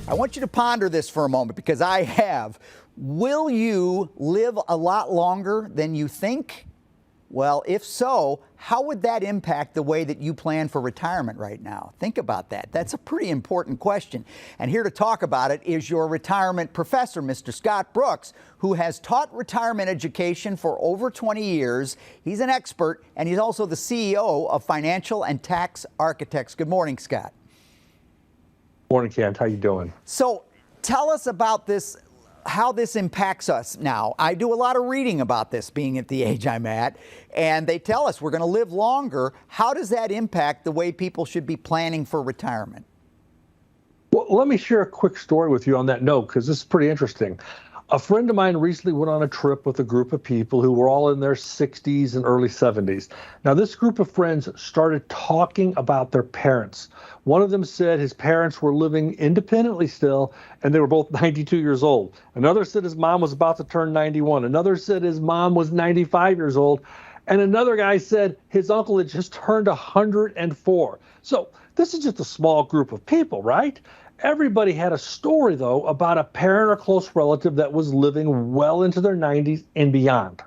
I want you to ponder this for a moment because I have. Will you live a lot longer than you think? Well, if so, how would that impact the way that you plan for retirement right now? Think about that. That's a pretty important question. And here to talk about it is your retirement professor, Mr. Scott Brooks, who has taught retirement education for over 20 years. He's an expert, and he's also the CEO of Financial and Tax Architects. Good morning, Scott. Morning, Kent. How you doing? So tell us about this, how this impacts us now. I do a lot of reading about this, being at the age I'm at, and they tell us we're going to live longer. How does that impact the way people should be planning for retirement? Well, let me share a quick story with you on that note, because this is pretty interesting. A friend of mine recently went on a trip with a group of people who were all in their 60s and early 70s. Now, this group of friends started talking about their parents. One of them said his parents were living independently still, and they were both 92 years old. Another said his mom was about to turn 91. Another said his mom was 95 years old. And another guy said his uncle had just turned 104. So this is just a small group of people, right? Everybody had a story, though, about a parent or close relative that was living well into their 90s and beyond.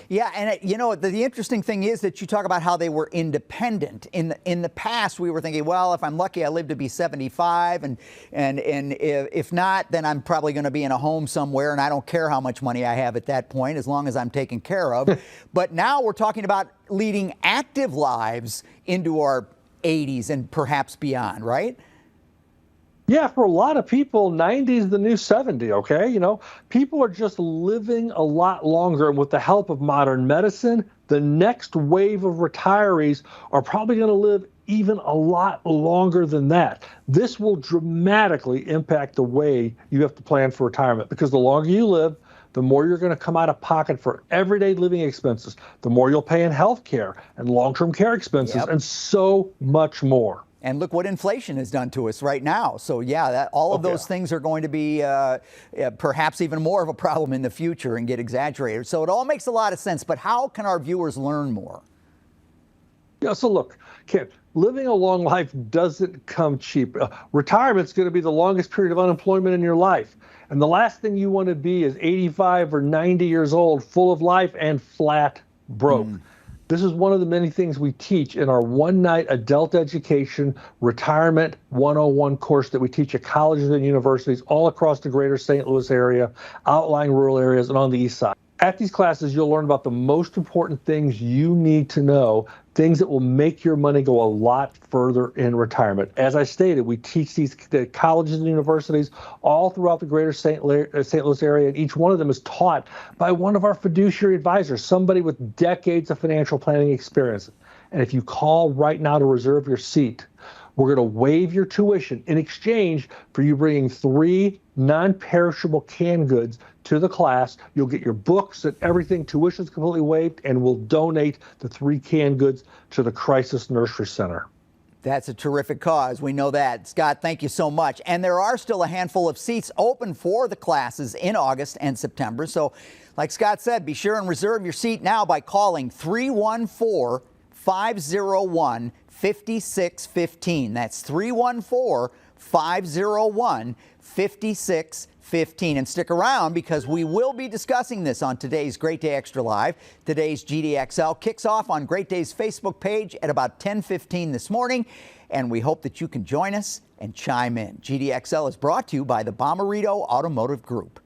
Yeah, and you know, the interesting thing is that you talk about how they were independent. In the past, we were thinking, well, if I'm lucky, I live to be 75, and if not, then I'm probably going to be in a home somewhere, and I don't care how much money I have at that point, as long as I'm taken care of. But now we're talking about leading active lives into our 80s and perhaps beyond, right? Yeah, for a lot of people, 90 is the new 70, okay? You know, people are just living a lot longer. And with the help of modern medicine, the next wave of retirees are probably going to live even a lot longer than that. This will dramatically impact the way you have to plan for retirement, because the longer you live, the more you're going to come out of pocket for everyday living expenses, the more you'll pay in health care and long-term care expenses, and so much more. And look what inflation has done to us right now. So yeah, all of those things are going to be perhaps even more of a problem in the future and get exaggerated. So it all makes a lot of sense. But how can our viewers learn more? Yeah, so look, Ken, living a long life doesn't come cheap. Retirement's going to be the longest period of unemployment in your life. And the last thing you want to be is 85 or 90 years old, full of life and flat broke. This is one of the many things we teach in our one-night adult education retirement 101 course that we teach at colleges and universities all across the greater St. Louis area, outlying rural areas, and on the east side. At these classes, you'll learn about the most important things you need to know, things that will make your money go a lot further in retirement. As I stated, we teach the colleges and universities all throughout the greater St. Louis area, and each one of them is taught by one of our fiduciary advisors, somebody with decades of financial planning experience. And if you call right now to reserve your seat, we're going to waive your tuition in exchange for you bringing 3 non-perishable canned goods to the class. You'll get your books and everything. Tuition's completely waived, and we'll donate the 3 canned goods to the Crisis Nursery Center. That's a terrific cause. We know that. Scott, thank you so much. And there are still a handful of seats open for the classes in August and September. So like Scott said, be sure and reserve your seat now by calling 314-501-5615. That's 314-501-5615. And stick around, because we will be discussing this on today's Great Day Extra Live. Today's GDXL kicks off on Great Day's Facebook page at about 10:15 this morning, and we hope that you can join us and chime in. GDXL is brought to you by the Bomarito Automotive Group.